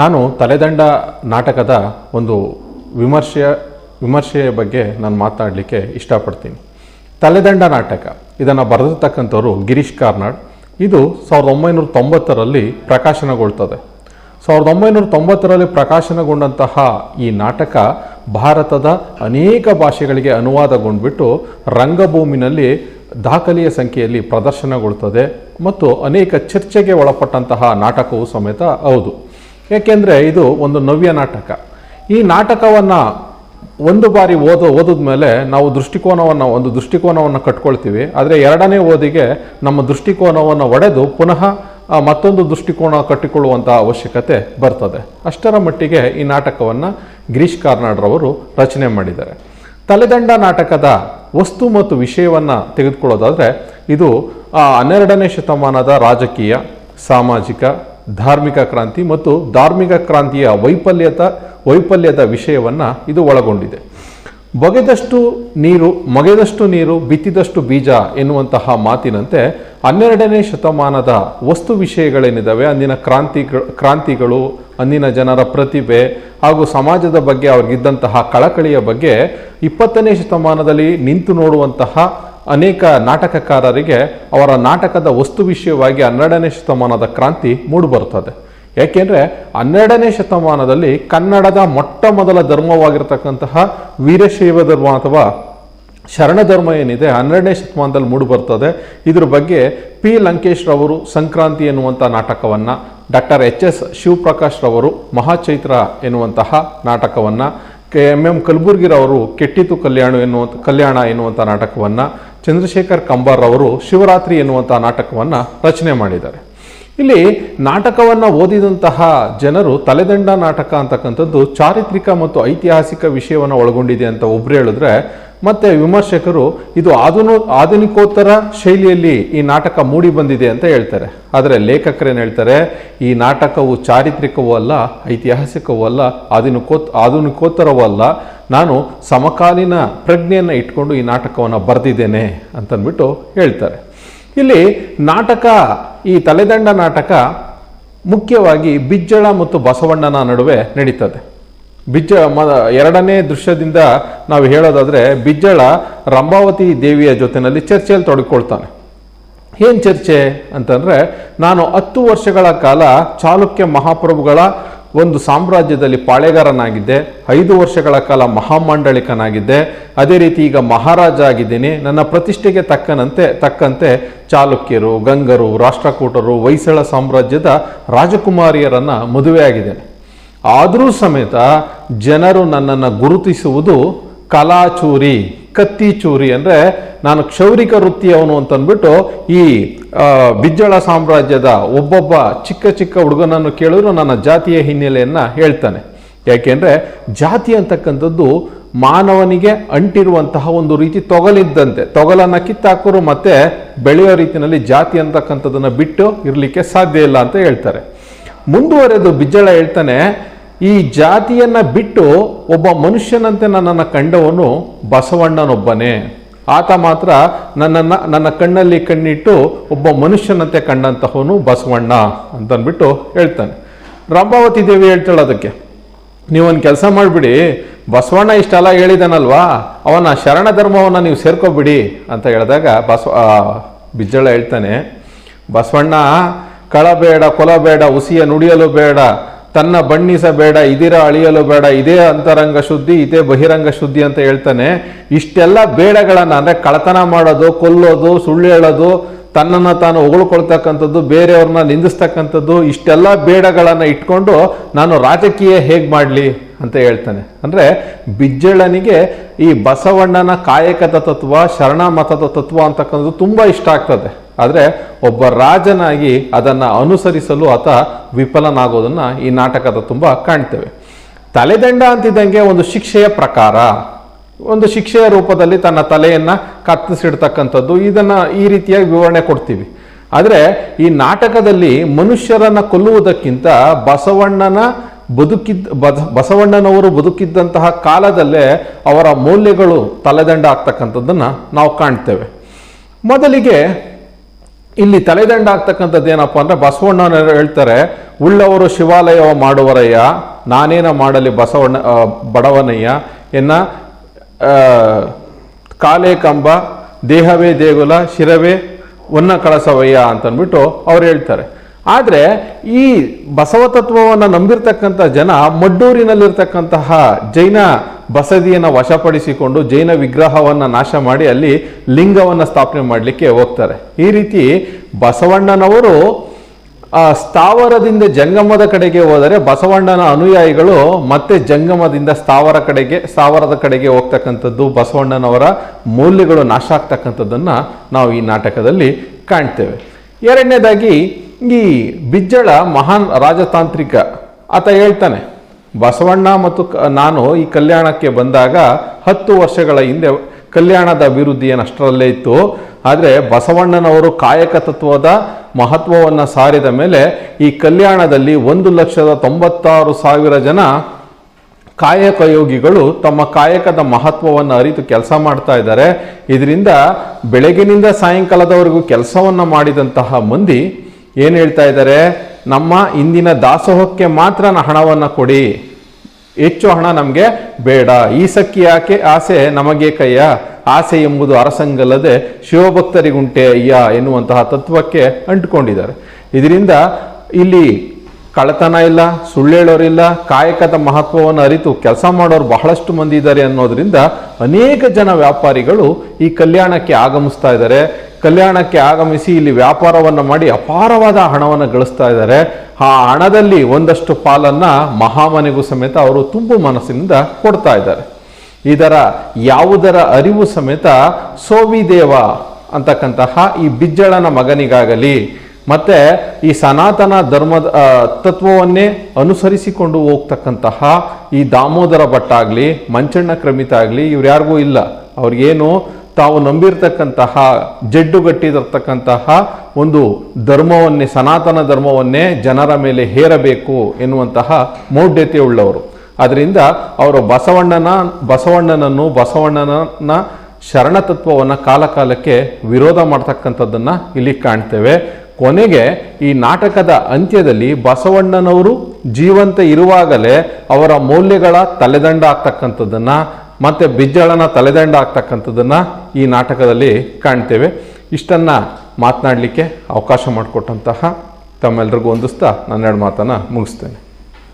ನಾನು ತಲೆದಂಡ ನಾಟಕದ ಒಂದು ವಿಮರ್ಶೆಯ ಬಗ್ಗೆ ನಾನು ಮಾತನಾಡಲಿಕ್ಕೆ ಇಷ್ಟಪಡ್ತೀನಿ. ತಲೆದಂಡ ನಾಟಕ ಇದನ್ನು ಬರೆದಿರ್ತಕ್ಕಂಥವ್ರು ಗಿರೀಶ್ ಕಾರ್ನಾಡ್. ಇದು 1990ರಲ್ಲಿ ಪ್ರಕಾಶನಗೊಳ್ತದೆ. 1990ರಲ್ಲಿ ಪ್ರಕಾಶನಗೊಂಡಂತಹ ಈ ನಾಟಕ ಭಾರತದ ಅನೇಕ ಭಾಷೆಗಳಿಗೆ ಅನುವಾದಗೊಂಡ್ಬಿಟ್ಟು ರಂಗಭೂಮಿನಲ್ಲಿ ದಾಖಲೆಯ ಸಂಖ್ಯೆಯಲ್ಲಿ ಪ್ರದರ್ಶನಗೊಳ್ತದೆ ಮತ್ತು ಅನೇಕ ಚರ್ಚೆಗೆ ಒಳಪಟ್ಟಂತಹ ನಾಟಕವೂ ಸಮೇತ ಹೌದು. ಏಕೆಂದರೆ ಇದು ಒಂದು ನವ್ಯ ನಾಟಕ. ಈ ನಾಟಕವನ್ನು ಒಂದು ಬಾರಿ ಓದಿದ ಮೇಲೆ ನಾವು ಒಂದು ದೃಷ್ಟಿಕೋನವನ್ನು ಕಟ್ಕೊಳ್ತೀವಿ. ಆದರೆ ಎರಡನೇ ಓದಿಗೆ ನಮ್ಮ ದೃಷ್ಟಿಕೋನವನ್ನು ಒಡೆದು ಪುನಃ ಮತ್ತೊಂದು ದೃಷ್ಟಿಕೋನ ಕಟ್ಟಿಕೊಳ್ಳುವಂತಹ ಅವಶ್ಯಕತೆ ಬರ್ತದೆ. ಅಷ್ಟರ ಮಟ್ಟಿಗೆ ಈ ನಾಟಕವನ್ನು ಗಿರೀಶ್ ಕಾರ್ನಾಡ್ರವರು ರಚನೆ ಮಾಡಿದ್ದಾರೆ. ತಲೆದಂಡ ನಾಟಕದ ವಸ್ತು ಮತ್ತು ವಿಷಯವನ್ನು ತೆಗೆದುಕೊಳ್ಳೋದಾದರೆ ಇದು 12ನೇ ಶತಮಾನದ ರಾಜಕೀಯ, ಸಾಮಾಜಿಕ, ಧಾರ್ಮಿಕ ಕ್ರಾಂತಿ ಮತ್ತು ಧಾರ್ಮಿಕ ಕ್ರಾಂತಿಯ ವೈಫಲ್ಯದ ವಿಷಯವನ್ನು ಇದು ಒಳಗೊಂಡಿದೆ. ಮೊಗೆದಷ್ಟು ನೀರು ಬಿತ್ತಿದಷ್ಟು ಬೀಜ ಎನ್ನುವಂತಹ ಮಾತಿನಂತೆ 12ನೇ ಶತಮಾನದ ವಸ್ತು ವಿಷಯಗಳೇನಿದ್ದಾವೆ, ಅಂದಿನ ಕ್ರಾಂತಿಗಳು, ಅಂದಿನ ಜನರ ಪ್ರತಿಭೆ ಹಾಗೂ ಸಮಾಜದ ಬಗ್ಗೆ ಅವ್ರಿಗಿದ್ದಂತಹ ಕಳಕಳಿಯ ಬಗ್ಗೆ 20ನೇ ಶತಮಾನದಲ್ಲಿ ನಿಂತು ನೋಡುವಂತಹ ಅನೇಕ ನಾಟಕಕಾರರಿಗೆ ಅವರ ನಾಟಕದ ವಸ್ತು ವಿಷಯವಾಗಿ 12ನೇ ಶತಮಾನದ ಕ್ರಾಂತಿ ಮೂಡಿಬರುತ್ತದೆ. ಯಾಕೆಂದರೆ 12ನೇ ಶತಮಾನದಲ್ಲಿ ಕನ್ನಡದ ಮೊಟ್ಟ ಮೊದಲ ಧರ್ಮವಾಗಿರ್ತಕ್ಕಂತಹ ವೀರಶೈವ ಧರ್ಮ ಅಥವಾ ಶರಣ ಧರ್ಮ ಏನಿದೆ 12ನೇ ಶತಮಾನದಲ್ಲಿ ಮೂಡಿಬರ್ತದೆ. ಇದ್ರ ಬಗ್ಗೆ ಪಿ ಲಂಕೇಶ್ ರವರು ಸಂಕ್ರಾಂತಿ ಎನ್ನುವಂಥ ನಾಟಕವನ್ನು, ಡಾಕ್ಟರ್ ಎಚ್.ಎಸ್. ಶಿವಪ್ರಕಾಶ್ ರವರು ಮಹಾಚೈತ್ರ ಎನ್ನುವಂತಹ ನಾಟಕವನ್ನು, ಎಂ ಕಲಬುರ್ಗಿರವರು ಕೆಟ್ಟಿತು ಕಲ್ಯಾಣ ಎನ್ನುವಂಥ ನಾಟಕವನ್ನು, ಚಂದ್ರಶೇಖರ್ ಕಂಬಾರ್ ಅವರು ಶಿವರಾತ್ರಿ ಎನ್ನುವಂಥ ನಾಟಕವನ್ನು ರಚನೆ ಮಾಡಿದ್ದಾರೆ. ಇಲ್ಲಿ ನಾಟಕವನ್ನು ಓದಿದಂತಹ ಜನರು ತಲೆದಂಡ ನಾಟಕ ಅಂತಕ್ಕಂಥದ್ದು ಚಾರಿತ್ರಿಕ ಮತ್ತು ಐತಿಹಾಸಿಕ ವಿಷಯವನ್ನು ಒಳಗೊಂಡಿದೆ ಅಂತ ಒಬ್ರು ಹೇಳಿದ್ರೆ, ಮತ್ತೆ ವಿಮರ್ಶಕರು ಇದು ಆಧುನಿಕೋತ್ತರ ಶೈಲಿಯಲ್ಲಿ ಈ ನಾಟಕ ಮೂಡಿ ಬಂದಿದೆ ಅಂತ ಹೇಳ್ತಾರೆ. ಆದರೆ ಲೇಖಕರೇನು ಹೇಳ್ತಾರೆ, ಈ ನಾಟಕವು ಚಾರಿತ್ರಿಕವೂ ಅಲ್ಲ, ಐತಿಹಾಸಿಕವೂ ಅಲ್ಲ, ಆಧುನಿಕೋತ್ತರವೂ ಅಲ್ಲ, ನಾನು ಸಮಕಾಲೀನ ಪ್ರಜ್ಞೆಯನ್ನು ಇಟ್ಕೊಂಡು ಈ ನಾಟಕವನ್ನು ಬರೆದಿದ್ದೇನೆ ಅಂತಂದ್ಬಿಟ್ಟು ಹೇಳ್ತಾರೆ. ಇಲ್ಲಿ ಈ ತಲೆದಂಡ ನಾಟಕ ಮುಖ್ಯವಾಗಿ ಬಿಜ್ಜಳ ಮತ್ತು ಬಸವಣ್ಣನ ನಡುವೆ ನಡೀತದೆ. ಎರಡನೇ ದೃಶ್ಯದಿಂದ ನಾವು ಹೇಳೋದಾದ್ರೆ, ಬಿಜ್ಜಳ ರಂಭಾವತಿ ದೇವಿಯ ಜೊತೆನಲ್ಲಿ ಚರ್ಚೆಯಲ್ಲಿ ತೊಡಗಿಕೊಳ್ತಾನೆ. ಏನ್ ಚರ್ಚೆ ಅಂತಂದ್ರೆ, ನಾನು 10 ವರ್ಷಗಳ ಕಾಲ ಚಾಲುಕ್ಯ ಮಹಾಪ್ರಭುಗಳ ಒಂದು ಸಾಮ್ರಾಜ್ಯದಲ್ಲಿ ಪಾಳೆಗಾರನಾಗಿದ್ದೆ, 5 ವರ್ಷಗಳ ಕಾಲ ಮಹಾಮಂಡಳಿಕನಾಗಿದ್ದೆ, ಅದೇ ರೀತಿ ಈಗ ಮಹಾರಾಜ ಆಗಿದ್ದೀನಿ. ನನ್ನ ಪ್ರತಿಷ್ಠೆಗೆ ತಕ್ಕಂತೆ ಚಾಲುಕ್ಯರು, ಗಂಗರು, ರಾಷ್ಟ್ರಕೂಟರು, ಹೊಯ್ಸಳ ಸಾಮ್ರಾಜ್ಯದ ರಾಜಕುಮಾರಿಯರನ್ನ ಮದುವೆಯಾಗಿದ್ದೇನೆ. ಆದರೂ ಸಮೇತ ಜನರು ನನ್ನನ್ನು ಗುರುತಿಸುವುದು ಕಲಾಚೂರಿ, ಕತ್ತಿ ಚೂರಿ, ಅಂದರೆ ನಾನು ಕ್ಷೌರಿಕ ವೃತ್ತಿಯವನು ಅಂತಂದ್ಬಿಟ್ಟು ಈ ಬಿಜ್ಜಳ ಸಾಮ್ರಾಜ್ಯದ ಒಬ್ಬೊಬ್ಬ ಚಿಕ್ಕ ಹುಡುಗನನ್ನು ಕೇಳಿದ್ರು ನನ್ನ ಜಾತಿಯ ಹಿನ್ನೆಲೆಯನ್ನ ಹೇಳ್ತಾನೆ. ಯಾಕೆಂದ್ರೆ ಜಾತಿ ಅಂತಕ್ಕಂಥದ್ದು ಮಾನವನಿಗೆ ಅಂಟಿರುವಂತಹ ಒಂದು ರೀತಿ ತೊಗಲಿದ್ದಂತೆ, ತೊಗಲನ್ನ ಕಿತ್ತಾಕೋರು ಮತ್ತೆ ಬೆಳೆಯೋ ರೀತಿಯಲ್ಲಿ ಜಾತಿ ಅಂತಕ್ಕಂಥದ್ದನ್ನ ಬಿಟ್ಟು ಇರಲಿಕ್ಕೆ ಸಾಧ್ಯ ಇಲ್ಲ ಅಂತ ಹೇಳ್ತಾರೆ. ಮುಂದುವರೆದು ಬಿಜ್ಜಳ ಹೇಳ್ತಾನೆ, ಈ ಜಾತಿಯನ್ನ ಬಿಟ್ಟು ಒಬ್ಬ ಮನುಷ್ಯನಂತೆ ನನ್ನನ್ನು ಕಂಡವನು ಬಸವಣ್ಣನೊಬ್ಬನೇ. ಆತ ಮಾತ್ರ ನನ್ನ ಕಣ್ಣಲ್ಲಿ ಕಣ್ಣಿಟ್ಟು ಒಬ್ಬ ಮನುಷ್ಯನಂತೆ ಕಂಡಂತಹವನು ಬಸವಣ್ಣ ಅಂತಂದ್ಬಿಟ್ಟು ಹೇಳ್ತಾನೆ. ರಂಭಾವತಿ ದೇವಿ ಹೇಳ್ತಾಳೆ ಅದಕ್ಕೆ, ನೀವೊಂದು ಕೆಲಸ ಮಾಡಿಬಿಡಿ, ಬಸವಣ್ಣ ಇಷ್ಟೆಲ್ಲ ಹೇಳಿದಾನಲ್ವಾ, ಅವನ ಶರಣ ಧರ್ಮವನ್ನು ನೀವು ಸೇರ್ಕೊಬಿಡಿ ಅಂತ ಹೇಳಿದಾಗ ಬಿಜ್ಜಳ ಹೇಳ್ತಾನೆ, ಬಸವಣ್ಣ ಕಳಬೇಡ, ಕೊಲಬೇಡ, ಉಸಿಯ ನುಡಿಯಲು ಬೇಡ, ತನ್ನ ಬಣ್ಣಿಸಬೇಡ, ಇದಿರ ಅಳಿಯಲು ಬೇಡ, ಇದೇ ಅಂತರಂಗ ಶುದ್ಧಿ, ಇದೇ ಬಹಿರಂಗ ಶುದ್ಧಿ ಅಂತ ಹೇಳ್ತಾನೆ. ಇಷ್ಟೆಲ್ಲ ಬೇಡಗಳನ್ನು ಅಂದರೆ ಕಳತನ ಮಾಡೋದು, ಕೊಲ್ಲೋದು, ಸುಳ್ಳು ಹೇಳೋದು, ತನ್ನನ್ನು ತಾನು ಹೊಗಳ್ಕೊಳ್ತಕ್ಕಂಥದ್ದು, ಬೇರೆಯವ್ರನ್ನ ನಿಂದಿಸ್ತಕ್ಕಂಥದ್ದು, ಇಷ್ಟೆಲ್ಲ ಬೇಡಗಳನ್ನು ಇಟ್ಕೊಂಡು ನಾನು ರಾಜಕೀಯ ಹೇಗೆ ಮಾಡಲಿ ಅಂತ ಹೇಳ್ತಾನೆ. ಅಂದರೆ ಬಿಜ್ಜಳನಿಗೆ ಈ ಬಸವಣ್ಣನ ಕಾಯಕದ ತತ್ವ, ಶರಣ ಮತದ ತತ್ವ ಅಂತಕ್ಕಂಥದ್ದು ತುಂಬ ಇಷ್ಟ ಆಗ್ತದೆ. ಆದರೆ ಒಬ್ಬ ರಾಜನಾಗಿ ಅದನ್ನು ಅನುಸರಿಸಲು ಆತ ವಿಫಲನಾಗೋದನ್ನು ಈ ನಾಟಕದ ತುಂಬ ಕಾಣ್ತೇವೆ. ತಲೆದಂಡ ಅಂತಿದ್ದಂಗೆ ಒಂದು ಶಿಕ್ಷೆಯ ಪ್ರಕಾರ, ಒಂದು ಶಿಕ್ಷೆಯ ರೂಪದಲ್ಲಿ ತನ್ನ ತಲೆಯನ್ನು ಕತ್ತರಿಸಿಡ್ತಕ್ಕಂಥದ್ದು, ಇದನ್ನು ಈ ರೀತಿಯಾಗಿ ವಿವರಣೆ ಕೊಡ್ತೀವಿ. ಆದರೆ ಈ ನಾಟಕದಲ್ಲಿ ಮನುಷ್ಯರನ್ನು ಕೊಲ್ಲುವುದಕ್ಕಿಂತ ಬಸವಣ್ಣನವರು ಬದುಕಿದ್ದಂತಹ ಕಾಲದಲ್ಲೇ ಅವರ ಮೌಲ್ಯಗಳು ತಲೆದಂಡ ಆಗ್ತಕ್ಕಂಥದ್ದನ್ನು ನಾವು ಕಾಣ್ತೇವೆ. ಮೊದಲಿಗೆ ಇಲ್ಲಿ ತಲೆದಂಡ ಆಗ್ತಕ್ಕಂಥದ್ದು ಏನಪ್ಪ ಅಂದ್ರೆ, ಬಸವಣ್ಣನವರು ಹೇಳ್ತಾರೆ, ಉಳ್ಳವರು ಶಿವಾಲಯವ ಮಾಡುವರಯ್ಯ, ನಾನೇನ ಮಾಡಲಿ ಬಡವನಯ್ಯ ಎನ್ನ ಕಾಲೇ ಕಂಬ, ದೇಹವೇ ದೇಗುಲ, ಶಿರವೇ ಒನ್ನ ಕಳಸವಯ್ಯ ಅಂತಂದ್ಬಿಟ್ಟು ಅವ್ರು ಹೇಳ್ತಾರೆ. ಆದರೆ ಈ ಬಸವ ತತ್ವವನ್ನು ನಂಬಿರ್ತಕ್ಕಂಥ ಜನ ಮಡ್ಡೂರಿನಲ್ಲಿರ್ತಕ್ಕಂತಹ ಜೈನ ಬಸದಿಯನ್ನು ವಶಪಡಿಸಿಕೊಂಡು ಜೈನ ವಿಗ್ರಹವನ್ನು ನಾಶ ಮಾಡಿ ಅಲ್ಲಿ ಲಿಂಗವನ್ನು ಸ್ಥಾಪನೆ ಮಾಡಲಿಕ್ಕೆ ಹೋಗ್ತಾರೆ. ಈ ರೀತಿ ಬಸವಣ್ಣನವರು ಸ್ಥಾವರದಿಂದ ಜಂಗಮದ ಕಡೆಗೆ ಹೋದರೆ ಬಸವಣ್ಣನ ಅನುಯಾಯಿಗಳು ಮತ್ತೆ ಜಂಗಮದಿಂದ ಸ್ಥಾವರದ ಕಡೆಗೆ ಹೋಗ್ತಕ್ಕಂಥದ್ದು, ಬಸವಣ್ಣನವರ ಮೌಲ್ಯಗಳು ನಾಶ ಆಗ್ತಕ್ಕಂಥದ್ದನ್ನ ನಾವು ಈ ನಾಟಕದಲ್ಲಿ ಕಾಣ್ತೇವೆ. ಎರಡನೇದಾಗಿ ಈ ಬಿಜ್ಜಳ ಮಹಾನ್ ರಾಜತಾಂತ್ರಿಕ ಆತ ಹೇಳ್ತಾನೆ, ಬಸವಣ್ಣ ಮತ್ತು ನಾನು ಈ ಕಲ್ಯಾಣಕ್ಕೆ ಬಂದಾಗ 10 ವರ್ಷಗಳ ಹಿಂದೆ ಕಲ್ಯಾಣದ ಅಭಿವೃದ್ಧಿ ಏನಷ್ಟರಲ್ಲೇ ಇತ್ತು. ಆದರೆ ಬಸವಣ್ಣನವರು ಕಾಯಕ ತತ್ವದ ಮಹತ್ವವನ್ನು ಸಾರಿದ ಮೇಲೆ ಈ ಕಲ್ಯಾಣದಲ್ಲಿ 1,96,000 ಜನ ಕಾಯಕ ಯೋಗಿಗಳು ತಮ್ಮ ಕಾಯಕದ ಮಹತ್ವವನ್ನು ಅರಿತು ಕೆಲಸ ಮಾಡ್ತಾ ಇದ್ದಾರೆ. ಇದರಿಂದ ಬೆಳಗಿನಿಂದ ಸಾಯಂಕಾಲದವರೆಗೂ ಕೆಲಸವನ್ನು ಮಾಡಿದಂತಹ ಮಂದಿ ಏನು ಹೇಳ್ತಾ ಇದ್ದಾರೆ, ನಮ್ಮ ಇಂದಿನ ದಾಸೋಹಕ್ಕೆ ಮಾತ್ರ ಹಣವನ್ನು ಕೊಡಿ, ಹೆಚ್ಚು ಹಣ ನಮಗೆ ಬೇಡ, ಈ ಸಕ್ಕಿ ಯಾಕೆ ಆಸೆ ನಮಗೆ ಕಯ್ಯ, ಆಸೆ ಎಂಬುದು ಅರಸಂಗಲ್ಲದೆ ಶಿವಭಕ್ತರಿಗುಂಟೆ ಅಯ್ಯ ಎನ್ನುವಂತಹ ತತ್ವಕ್ಕೆ ಅಂಟುಕೊಂಡಿದ್ದಾರೆ. ಇದರಿಂದ ಇಲ್ಲಿ ಕಳ್ಳತನ ಇಲ್ಲ, ಸುಳ್ಳೇಳೋರಿಲ್ಲ, ಕಾಯಕದ ಮಹತ್ವವನ್ನು ಅರಿತು ಕೆಲಸ ಮಾಡೋರು ಬಹಳಷ್ಟು ಮಂದಿ ಇದ್ದಾರೆ ಅನ್ನೋದ್ರಿಂದ ಅನೇಕ ಜನ ವ್ಯಾಪಾರಿಗಳು ಈ ಕಲ್ಯಾಣಕ್ಕೆ ಆಗಮಿಸ್ತಾ ಇದ್ದಾರೆ. ಕಲ್ಯಾಣಕ್ಕೆ ಆಗಮಿಸಿ ಇಲ್ಲಿ ವ್ಯಾಪಾರವನ್ನು ಮಾಡಿ ಅಪಾರವಾದ ಹಣವನ್ನು ಗಳಿಸ್ತಾ ಇದ್ದಾರೆ. ಆ ಹಣದಲ್ಲಿ ಒಂದಷ್ಟು ಪಾಲನ್ನ ಮಹಾಮನೆಗೂ ಸಮೇತ ಅವರು ತುಂಬು ಮನಸ್ಸಿನಿಂದ ಕೊಡ್ತಾ ಇದ್ದಾರೆ. ಇದರ ಯಾವುದರ ಅರಿವು ಸಮೇತ ಸೋವಿದೇವ ಅಂತಕ್ಕಂತಹ ಈ ಬಿಜ್ಜಳನ ಮಗನಿಗಾಗಲಿ ಮತ್ತೆ ಈ ಸನಾತನ ಧರ್ಮದ ತತ್ವವನ್ನೇ ಅನುಸರಿಸಿಕೊಂಡು ಹೋಗ್ತಕ್ಕಂತಹ ಈ ದಾಮೋದರ ಭಟ್ಟ ಆಗಲಿ, ಮಂಚಣ್ಣ ಕ್ರಮಿತ ಆಗಲಿ, ಇವ್ರ್ಯಾರಿಗೂ ಇಲ್ಲ. ಅವ್ರಿಗೇನು ತಾವು ನಂಬಿರ್ತಕ್ಕಂತಹ ಜಡ್ಡುಗಟ್ಟಿರತಕ್ಕಂತಹ ಒಂದು ಧರ್ಮವನ್ನೇ, ಸನಾತನ ಧರ್ಮವನ್ನೇ ಜನರ ಮೇಲೆ ಹೇರಬೇಕು ಎನ್ನುವಂತಹ ಮೌಢ್ಯತೆ ಉಳ್ಳವರು. ಅದರಿಂದ ಅವರು ಬಸವಣ್ಣನನ್ನು ಬಸವಣ್ಣನ ಶರಣ ತತ್ವವನ್ನು ಕಾಲಕಾಲಕ್ಕೆ ವಿರೋಧ ಮಾಡ್ತಕ್ಕಂಥದ್ದನ್ನ ಇಲ್ಲಿ ಕಾಣ್ತೇವೆ. ಕೊನೆಗೆ ಈ ನಾಟಕದ ಅಂತ್ಯದಲ್ಲಿ ಬಸವಣ್ಣನವರು ಜೀವಂತ ಇರುವಾಗಲೇ ಅವರ ಮೌಲ್ಯಗಳ ತಲೆದಂಡ ಆಗ್ತಕ್ಕಂಥದ್ದನ್ನ ಮತ್ತೆ ಬಿಜ್ಜಳನ ತಲೆದಂಡ ಆಗ್ತಕ್ಕಂಥದ್ದನ್ನ ಈ ನಾಟಕದಲ್ಲಿ ಕಾಣ್ತೇವೆ. ಇಷ್ಟನ್ನ ಮಾತನಾಡಲಿಕ್ಕೆ ಅವಕಾಶ ಮಾಡಿಕೊಟ್ಟಂತಹ ತಮ್ಮೆಲ್ಲರಿಗೂ ವಂದಿಸ್ತಾ 2 ಮಾತನ್ನ ಮುಗಿಸ್ತೇನೆ.